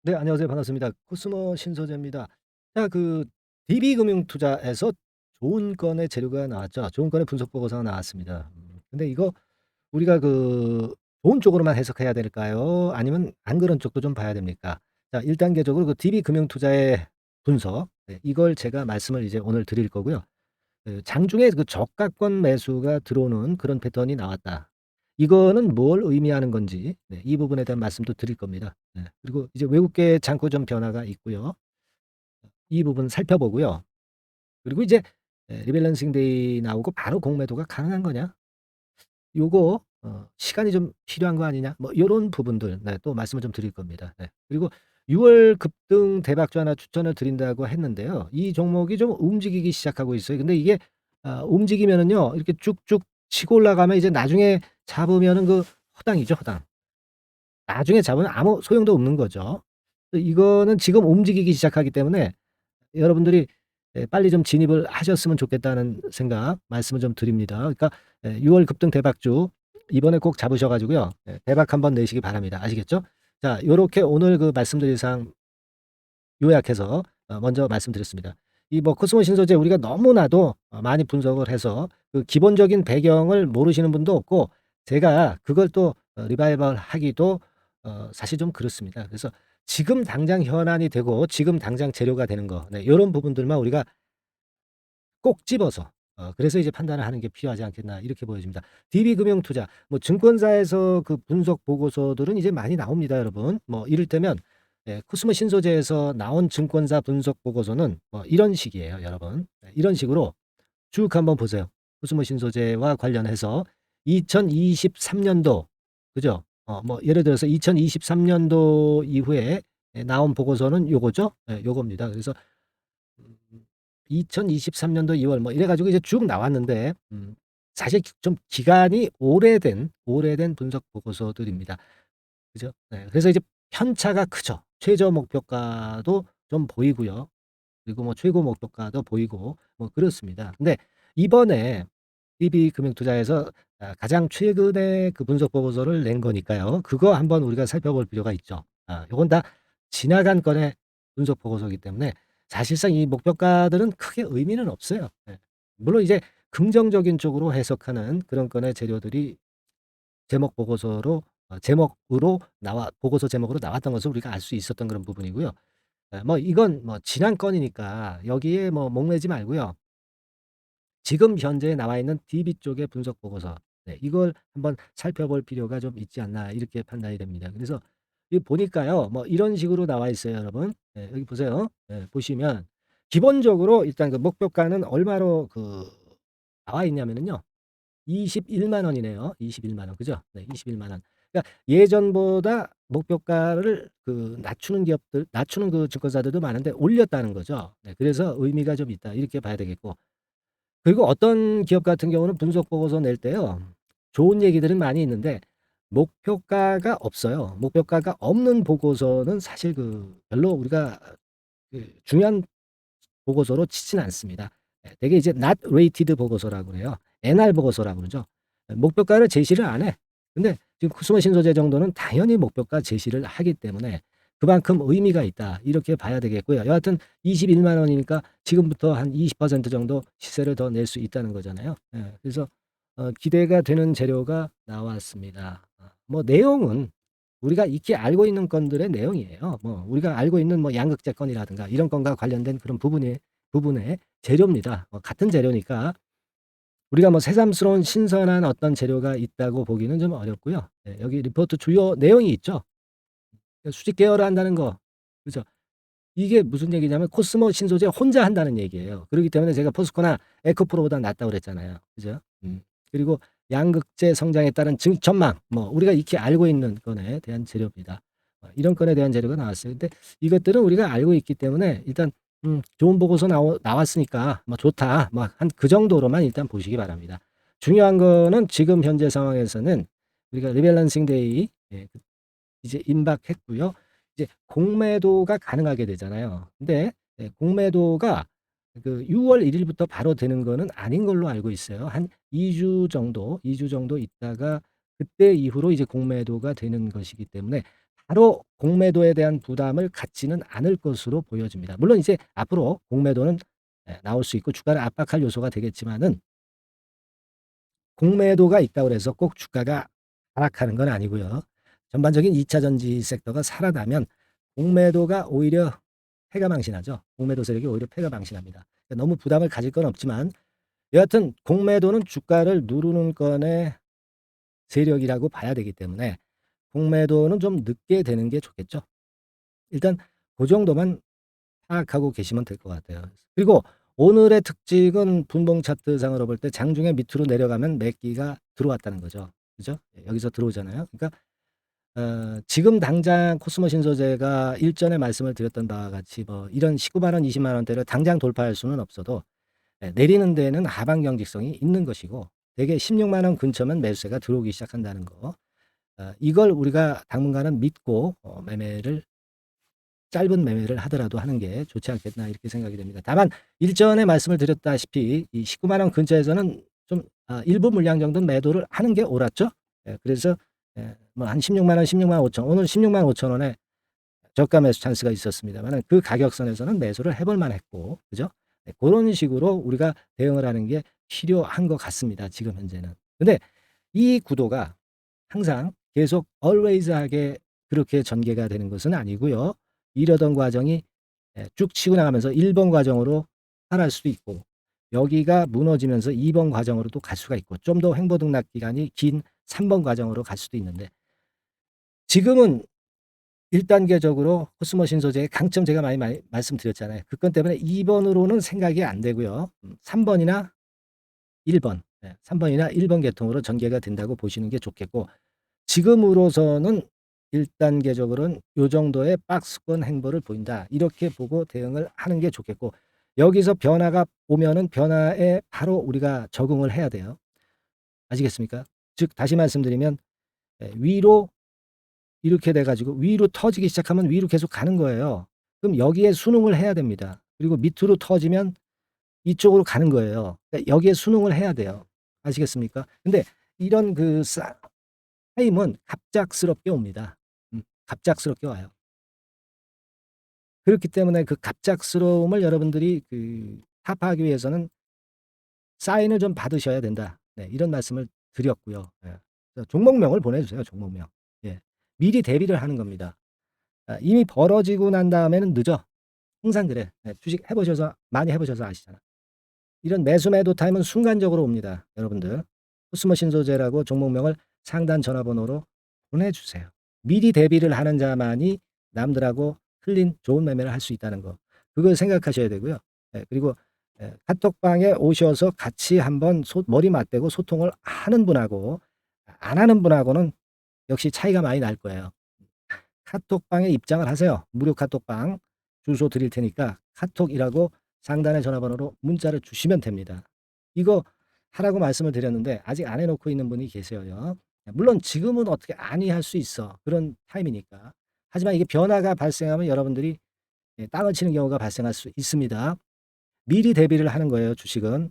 네, 안녕하세요. 반갑습니다. 코스모 신소재입니다. 자, DB금융투자에서 좋은 건의 재료가 나왔죠. 좋은 건의 분석 보고서가 나왔습니다. 근데 이거 우리가 좋은 쪽으로만 해석해야 될까요? 아니면 안 그런 쪽도 좀 봐야 됩니까? 자, 1 단계적으로 DB금융투자의 분석, 네, 이걸 제가 말씀을 이제 오늘 드릴 거고요. 장중에 저가권 매수가 들어오는 그런 패턴이 나왔다. 이거는 뭘 의미하는 건지, 네, 이 부분에 대한 말씀도 드릴 겁니다. 네. 그리고 이제 외국계 잔고 좀 변화가 있고요. 이 부분 살펴보고요. 그리고 이제 리밸런싱 데이 나오고 바로 공매도가 가능한 거냐? 요거 시간이 좀 필요한 거 아니냐? 뭐 요런 부분들, 네, 또 말씀을 좀 드릴 겁니다. 네. 그리고 6월 급등 대박주 하나 추천을 드린다고 했는데요. 이 종목이 좀 움직이기 시작하고 있어요. 근데 이게 움직이면은요, 이렇게 쭉쭉 치고 올라가면 이제 나중에 잡으면은 허당이죠, 허당. 나중에 잡으면 아무 소용도 없는 거죠. 이거는 지금 움직이기 시작하기 때문에 여러분들이 빨리 좀 진입을 하셨으면 좋겠다는 생각 말씀을 좀 드립니다. 그러니까 6월 급등 대박주 이번에 꼭 잡으셔 가지고요. 대박 한번 내시기 바랍니다. 아시겠죠? 자, 요렇게 오늘 말씀드릴 사항 요약해서 먼저 말씀드렸습니다. 이 코스모 신소재 우리가 너무나도 많이 분석을 해서 기본적인 배경을 모르시는 분도 없고, 제가 그걸 또 리바이벌 하기도 사실 좀 그렇습니다. 그래서 지금 당장 현안이 되고 지금 당장 재료가 되는 거, 네, 요런 부분들만 우리가 꼭 집어서 그래서 이제 판단을 하는 게 필요하지 않겠나, 이렇게 보여집니다. DB금융투자 증권사에서 분석 보고서들은 이제 많이 나옵니다, 여러분. 뭐 이를테면 코스모 신소재에서 나온 증권사 분석 보고서는 이런 식이에요, 여러분. 이런 식으로 쭉 한번 보세요. 코스모 신소재와 관련해서 2023 년도, 그죠? 뭐 예를 들어서 2023 년도 이후에 나온 보고서는 요거죠. 요겁니다. 그래서 음 2023 년도 2월 뭐 이래 가지고 이제 쭉 나왔는데, 사실 좀 기간이 오래된 분석 보고서들입니다. 그죠? 네. 그래서 이제 편차가 크죠. 최저 목표가도 좀 보이고요. 그리고 뭐 최고 목표가도 보이고 뭐 그렇습니다. 근데 이번에 DB금융투자에서 가장 최근에 분석 보고서를 낸 거니까요. 그거 한번 우리가 살펴볼 필요가 있죠. 요건 다 지나간 건의 분석 보고서이기 때문에 사실상 이 목표가들은 크게 의미는 없어요. 예. 물론 이제 긍정적인 쪽으로 해석하는 그런 건의 재료들이 제목으로 나와 보고서 제목으로 나왔던 것을 우리가 알 수 있었던 그런 부분이고요. 뭐 이건 뭐 지난 건이니까 여기에 뭐 목매지 말고요. 지금 현재 나와 있는 DB 쪽의 분석 보고서, 네, 이걸 한번 살펴볼 필요가 좀 있지 않나, 이렇게 판단이 됩니다. 그래서 이 보니까요. 뭐 이런 식으로 나와 있어요, 여러분. 여기 보세요. 보시면 기본적으로 일단 목표가는 얼마로 나와 있냐면은요. 21만 원이네요. 21만 원. 그죠? 네, 21만 원. 그러니까 예전보다 목표가를 낮추는 증권사들도 많은데 올렸다는 거죠. 네, 그래서 의미가 좀 있다, 이렇게 봐야 되겠고, 그리고 어떤 기업 같은 경우는 분석 보고서 낼 때요, 좋은 얘기들은 많이 있는데 목표가가 없어요. 목표가가 없는 보고서는 사실 별로 우리가 중요한 보고서로 치지는 않습니다. 되게 이제 not rated 보고서라고 그래요. NR 보고서라고 그러죠. 목표가를 제시를 안 해. 근데 지금 코스모 신소재 정도는 당연히 목표가 제시를 하기 때문에 그만큼 의미가 있다, 이렇게 봐야 되겠고요. 여하튼 21만 원이니까 지금부터 한 20% 정도 시세를 더 낼 수 있다는 거잖아요. 그래서 기대가 되는 재료가 나왔습니다. 뭐 내용은 우리가 익히 알고 있는 건들의 내용이에요. 뭐 우리가 알고 있는 뭐 양극재건이라든가 이런 건과 관련된 그런 부분의 재료입니다. 같은 재료니까 우리가 뭐 새삼스러운 신선한 어떤 재료가 있다고 보기는 좀 어렵고요. 여기 리포트 주요 내용이 있죠. 수직 계열을 한다는 거. 그죠? 이게 무슨 얘기냐면 코스모 신소재 혼자 한다는 얘기예요. 그렇기 때문에 제가 포스코나 에코프로보다 낫다고 그랬잖아요. 그죠? 그리고 양극재 성장에 따른 전망, 뭐 우리가 익히 알고 있는 건에 대한 재료입니다. 이런 건에 대한 재료가 나왔어요. 근데 이것들은 우리가 알고 있기 때문에 일단 좋은 보고서 나왔으니까 뭐 좋다, 뭐 한 그 정도로만 일단 보시기 바랍니다. 중요한 거는 지금 현재 상황에서는 우리가 리밸런싱 데이, 이제 임박했고요. 이제 공매도가 가능하게 되잖아요. 근데 공매도가 6월 1 일부터 바로 되는 거는 아닌 걸로 알고 있어요. 한 2주 정도 있다가 그때 이후로 이제 공매도가 되는 것이기 때문에 바로 공매도에 대한 부담을 갖지는 않을 것으로 보여집니다. 물론 이제 앞으로 공매도는 나올 수 있고 주가를 압박할 요소가 되겠지만은 공매도가 있다고 해서 꼭 주가가 하락하는 건 아니고요. 전반적인 2차 전지 섹터가 살아나면 공매도가 오히려 패가망신하죠. 공매도 세력이 오히려 패가망신합니다. 그러니까 너무 부담을 가질 건 없지만 여하튼 공매도는 주가를 누르는 건의 세력이라고 봐야 되기 때문에 공매도는 좀 늦게 되는 게 좋겠죠. 일단 그 정도만 파악하고 계시면 될 것 같아요. 그리고 오늘의 특징은 분봉 차트상으로 볼 때 장중에 밑으로 내려가면 매기가 들어왔다는 거죠. 그죠? 여기서 들어오잖아요. 그러니까 지금 당장 코스모 신소재가 일전에 말씀을 드렸던 바와 같이 뭐 이런 19만 원, 20만 원대를 당장 돌파할 수는 없어도 내리는 데는 하방 경직성이 있는 것이고 대개 16만 원 근처면 매수세가 들어오기 시작한다는 거. 이걸 우리가 당분간은 믿고 짧은 매매를 하더라도 하는 게 좋지 않겠나 이렇게 생각이 됩니다. 다만 일전에 말씀을 드렸다시피 이 19만 원 근처에서는 좀 일부 물량 정도는 매도를 하는 게 옳았죠. 그래서 뭐 한 16만 원, 16만 5천 오늘 16만 5천 원에 저가 매수 찬스가 있었습니다만 그 가격선에서는 매수를 해볼 만했고 그죠? 그런 식으로 우리가 대응을 하는 게 필요한 것 같습니다. 지금 현재는. 근데 이 구도가 항상 계속 always하게 그렇게 전개가 되는 것은 아니고요. 이러던 과정이 쭉 치고 나가면서 1번 과정으로 살아갈 수도 있고 여기가 무너지면서 2번 과정으로 또 갈 수가 있고 좀 더 횡보등락 기간이 긴 3번 과정으로 갈 수도 있는데 지금은 1단계적으로 코스모 신소재의 강점 제가 많이 말씀드렸잖아요. 그 건 때문에 2번으로는 생각이 안 되고요. 3번이나 1번, 3번이나 1번 계통으로 전개가 된다고 보시는 게 좋겠고 지금으로서는 1단계적으로는 요 정도의 박스권 행보를 보인다. 이렇게 보고 대응을 하는 게 좋겠고 여기서 변화가 오면은 변화에 바로 우리가 적응을 해야 돼요. 아시겠습니까? 즉 다시 말씀드리면 위로 이렇게 돼 가지고 위로 터지기 시작하면 위로 계속 가는 거예요. 그럼 여기에 순응을 해야 됩니다. 그리고 밑으로 터지면 이쪽으로 가는 거예요. 그러니까 여기에 순응을 해야 돼요. 아시겠습니까? 근데 이런 타임은 갑작스럽게 옵니다. 갑작스럽게 와요. 그렇기 때문에 그 갑작스러움을 여러분들이 타파하기 위해서는 사인을 좀 받으셔야 된다. 네, 이런 말씀을 드렸고요. 종목명을 보내주세요. 종목명. 예, 미리 대비를 하는 겁니다. 이미 벌어지고 난 다음에는 늦어. 항상 그래. 주식 해보셔서 많이 해보셔서 아시잖아. 이런 매수 매도 타임은 순간적으로 옵니다. 여러분들. 코스모 신소재라고 종목명을 상단 전화번호로 보내주세요. 미리 대비를 하는 자만이 남들하고 틀린 좋은 매매를 할 수 있다는 거. 그걸 생각하셔야 되고요. 그리고 카톡방에 오셔서 같이 한번 머리 맞대고 소통을 하는 분하고 안 하는 분하고는 역시 차이가 많이 날 거예요. 카톡방에 입장을 하세요. 무료 카톡방 주소 드릴 테니까 카톡이라고 상단의 전화번호로 문자를 주시면 됩니다. 이거 하라고 말씀을 드렸는데 아직 안 해놓고 있는 분이 계세요. 물론 지금은 어떻게 아니 할 수 있어. 그런 타임이니까. 하지만 이게 변화가 발생하면 여러분들이 땅을 치는 경우가 발생할 수 있습니다. 미리 대비를 하는 거예요. 주식은.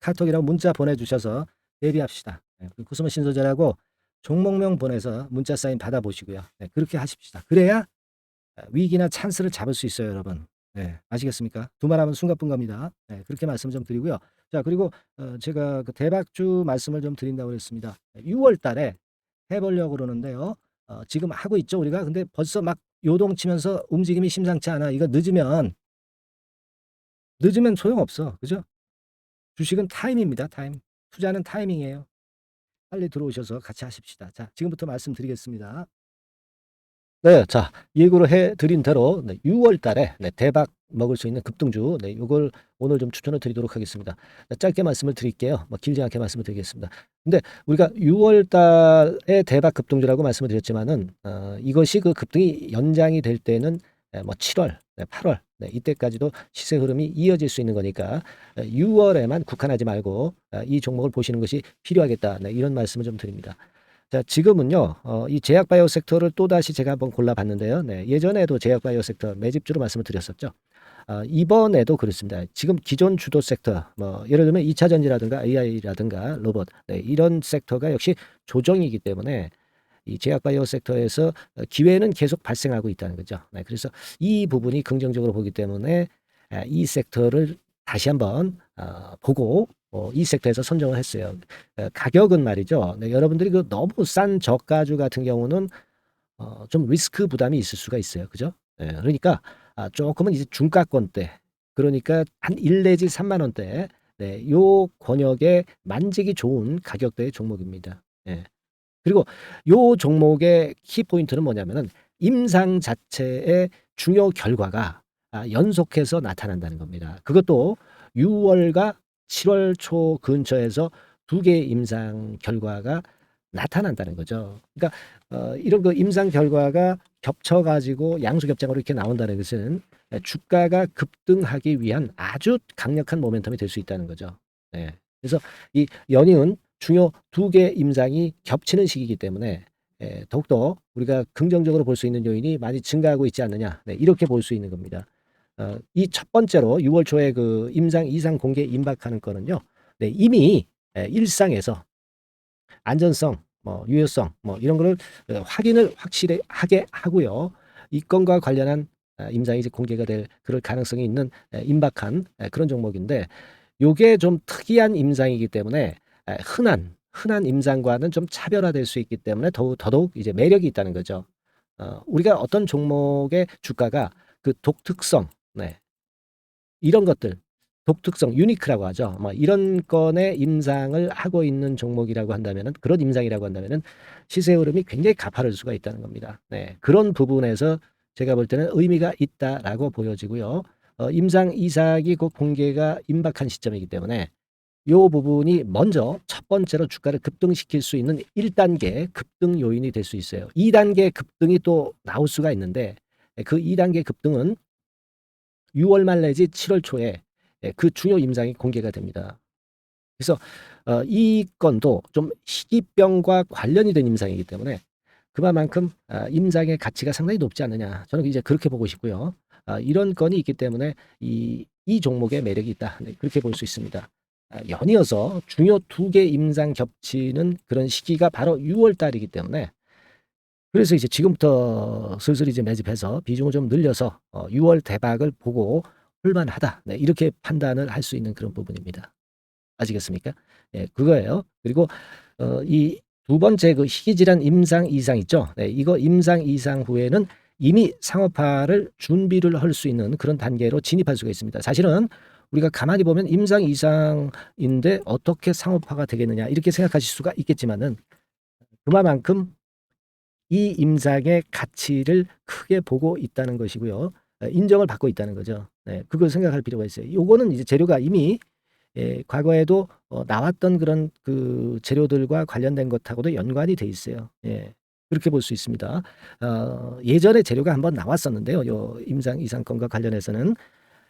카톡이라고 문자 보내주셔서 대비합시다. 코스모 신소재라고 종목명 보내서 문자 사인 받아보시고요. 그렇게 하십시다. 그래야 위기나 찬스를 잡을 수 있어요, 여러분. 아시겠습니까? 두말하면 숨가쁜 겁니다. 그렇게 말씀 좀 드리고요. 자, 그리고 제가 그 대박주 말씀을 좀 드린다고 했습니다. 6월 달에 해보려고 그러는데요. 지금 하고 있죠, 우리가. 근데 벌써 막 요동치면서 움직임이 심상치 않아. 이거 늦으면 소용없어. 그죠? 주식은 타임입니다, 타임. 투자는 타이밍이에요. 빨리 들어오셔서 같이 하십시다. 자, 지금부터 말씀드리겠습니다. 네, 자, 예고를 해드린 대로 6월 달에 대박 먹을 수 있는 급등주, 요걸 오늘 좀 추천을 드리도록 하겠습니다. 짧게 말씀을 드릴게요. 뭐 길지 않게 말씀을 드리겠습니다. 근데 우리가 6월 달에 대박 급등주라고 말씀을 드렸지만은, 이것이 그 급등이 연장이 될 때는 뭐 7월, 8월, 이때까지도 시세 흐름이 이어질 수 있는 거니까 6월에만 국한하지 말고 이 종목을 보시는 것이 필요하겠다. 이런 말씀을 좀 드립니다. 자, 지금은요, 이 제약바이오 섹터를 또다시 제가 한번 골라봤는데요. 예전에도 제약바이오 섹터 매집주로 말씀을 드렸었죠. 이번에도 그렇습니다. 지금 기존 주도 섹터, 뭐, 예를 들면 2차 전지라든가 AI라든가 로봇, 이런 섹터가 역시 조정이기 때문에 이 제약바이오 섹터에서 기회는 계속 발생하고 있다는 거죠. 네, 그래서 이 부분이 긍정적으로 보기 때문에 이 섹터를 다시 한번 보고 이 섹터에서 선정을 했어요. 가격은 말이죠. 네, 여러분들이 그 너무 싼 저가주 같은 경우는 좀 리스크 부담이 있을 수가 있어요. 그죠? 예, 그러니까 조금은 이제 중가권대, 그러니까 한 1 내지 3만 원대, 네, 요 권역에 만지기 좋은 가격대의 종목입니다. 예. 그리고 요 종목의 키포인트는 뭐냐면은 임상 자체의 중요 결과가 연속해서 나타난다는 겁니다. 그것도 6월과 7월 초 근처에서 2개의 임상 결과가 나타난다는 거죠. 그러니까 이런 그 임상 결과가 겹쳐 가지고 양수겹장으로 이렇게 나온다는 것은 주가가 급등하기 위한 아주 강력한 모멘텀이 될 수 있다는 거죠. 네. 그래서 이 연이은 중요 2개 임상이 겹치는 시기이기 때문에 더욱더 우리가 긍정적으로 볼 수 있는 요인이 많이 증가하고 있지 않느냐. 네, 이렇게 볼 수 있는 겁니다. 이 첫 번째로 6월 초에 그 임상 이상 공개 임박하는 거는요. 네, 이미 일상에서 안전성, 뭐 유효성, 뭐 이런 거를 확인을 확실하게 하고요. 이 건과 관련한 임상이 이제 공개가 될 그럴 가능성이 있는 임박한 그런 종목인데, 요게 좀 특이한 임상이기 때문에 흔한 임상과는 좀 차별화될 수 있기 때문에 더더욱 이제 매력이 있다는 거죠. 우리가 어떤 종목의 주가가 그 독특성, 네, 이런 것들, 독특성, 유니크라고 하죠. 뭐 이런 건의 임상을 하고 있는 종목이라고 한다면은, 그런 임상이라고 한다면은 시세 흐름이 굉장히 가파를 수가 있다는 겁니다. 네, 그런 부분에서 제가 볼 때는 의미가 있다라고 보여지고요. 임상 이삭이 곧 공개가 임박한 시점이기 때문에 요 부분이 먼저 첫 번째로 주가를 급등시킬 수 있는 1단계 급등 요인이 될 수 있어요. 2단계 급등이 또 나올 수가 있는데, 그 2단계 급등은 6월 말 내지 7월 초에 그 중요 임상이 공개가 됩니다. 그래서 이 건도 좀 희귀병과 관련이 된 임상이기 때문에 그만큼 임상의 가치가 상당히 높지 않느냐, 저는 이제 그렇게 보고 싶고요. 이런 건이 있기 때문에 이 종목의 매력이 있다, 네, 그렇게 볼 수 있습니다. 연이어서 중요 2개 임상 겹치는 그런 시기가 바로 6월 달이기 때문에, 그래서 이제 지금부터 슬슬 이제 매집해서 비중을 좀 늘려서 6월 대박을 보고 홀만하다, 네, 이렇게 판단을 할 수 있는 그런 부분입니다. 아시겠습니까? 예, 그거예요. 그리고 이 두 번째 그 희귀질환 임상 이상 있죠. 네, 이거 임상 이상 후에는 이미 상업화를 준비를 할 수 있는 그런 단계로 진입할 수가 있습니다. 사실은 우리가 가만히 보면 임상 이상인데 어떻게 상업화가 되겠느냐, 이렇게 생각하실 수가 있겠지만은, 그만큼 이 임상의 가치를 크게 보고 있다는 것이고요. 인정을 받고 있다는 거죠. 네, 그걸 생각할 필요가 있어요. 요거는 이제 재료가 이미 과거에도 나왔던 그런 그 재료들과 관련된 것하고도 연관이 돼 있어요. 예. 그렇게 볼 수 있습니다. 예전에 재료가 한번 나왔었는데요. 요 임상 이상권과 관련해서는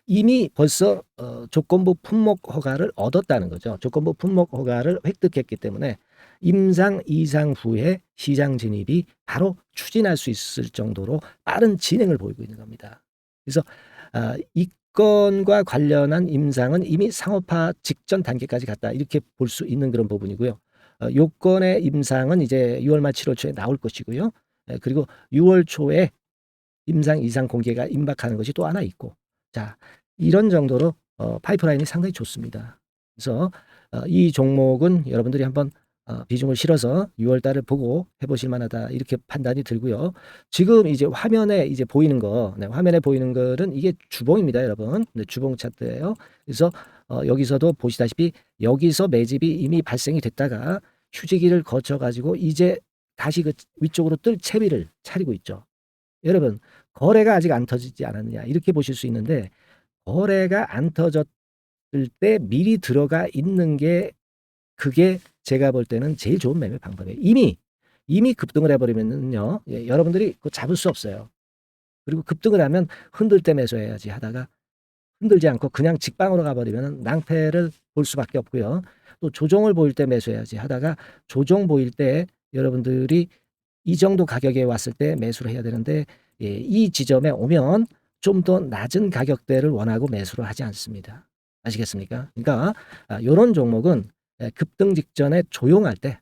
이미 벌써 조건부 품목 허가를 얻었다는 거죠. 조건부 품목 허가를 획득했기 때문에 임상 이상 후에 시장 진입이 바로 추진할 수 있을 정도로 빠른 진행을 보이고 있는 겁니다. 그래서 이 건과 관련한 임상은 이미 상업화 직전 단계까지 갔다, 이렇게 볼 수 있는 그런 부분이고요. 요건의 임상은 이제 6월 말 7월 초에 나올 것이고요. 그리고 6월 초에 임상 이상 공개가 임박하는 것이 또 하나 있고, 자, 이런 정도로 파이프라인이 상당히 좋습니다. 그래서 이 종목은 여러분들이 한번 비중을 실어서 6월 달을 보고 해보실 만하다, 이렇게 판단이 들고요. 지금 이제 화면에 이제 보이는 거, 네, 화면에 보이는 거는 이게 주봉입니다, 여러분. 네, 주봉 차트예요. 그래서 여기서도 보시다시피 여기서 매집이 이미 발생이 됐다가 휴지기를 거쳐 가지고 이제 다시 그 위쪽으로 뜰 채비를 차리고 있죠. 여러분, 거래가 아직 안 터지지 않았느냐, 이렇게 보실 수 있는데, 거래가 안 터졌을 때 미리 들어가 있는 게, 그게 제가 볼 때는 제일 좋은 매매 방법이에요. 이미 급등을 해버리면요, 여러분들이 그거 잡을 수 없어요. 그리고 급등을 하면 흔들 때 매수해야지 하다가 흔들지 않고 그냥 직방으로 가버리면 낭패를 볼 수밖에 없고요. 또 조정을 보일 때 매수해야지 하다가 조정 보일 때 여러분들이 이 정도 가격에 왔을 때 매수를 해야 되는데, 이 지점에 오면 좀 더 낮은 가격대를 원하고 매수를 하지 않습니다. 아시겠습니까? 그러니까 요런 종목은 급등 직전에 조용할 때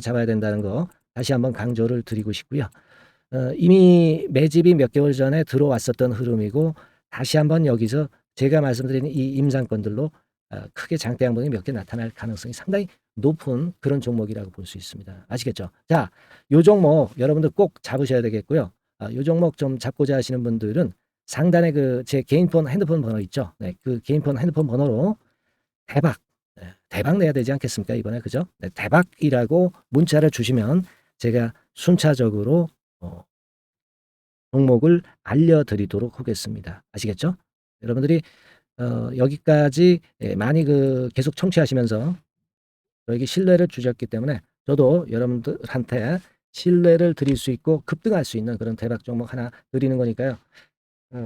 잡아야 된다는 거, 다시 한번 강조를 드리고 싶고요. 이미 매집이 몇 개월 전에 들어왔었던 흐름이고 다시 한번 여기서 제가 말씀드린 이 임상권들로 크게 장대 양봉이 몇 개 나타날 가능성이 상당히 높은 그런 종목이라고 볼 수 있습니다. 아시겠죠? 자, 요 종목 여러분들 꼭 잡으셔야 되겠고요. 요 종목 좀 잡고자 하시는 분들은 상단에 그 제 개인 폰 핸드폰 번호 있죠? 네, 그 개인 폰 핸드폰 번호로 대박, 대박 내야 되지 않겠습니까? 이번에 그죠? 네, 대박이라고 문자를 주시면 제가 순차적으로 종목을 알려드리도록 하겠습니다. 아시겠죠? 여러분들이 여기까지 많이 그 계속 청취하시면서 저에게 신뢰를 주셨기 때문에 저도 여러분들한테 신뢰를 드릴 수 있고 급등할 수 있는 그런 대박 종목 하나 드리는 거니까요.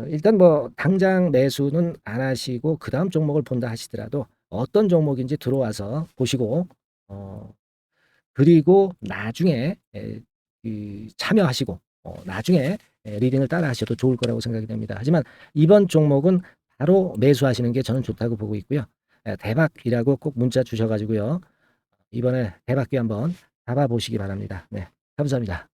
일단 뭐 당장 매수는 안 하시고 그 다음 종목을 본다 하시더라도 어떤 종목인지 들어와서 보시고 그리고 나중에 참여하시고 나중에 리딩을 따라 하셔도 좋을 거라고 생각이 됩니다. 하지만 이번 종목은 바로 매수하시는 게 저는 좋다고 보고 있고요. 대박이라고 꼭 문자 주셔가지고요. 이번에 대박기 한번 잡아보시기 바랍니다. 네, 감사합니다.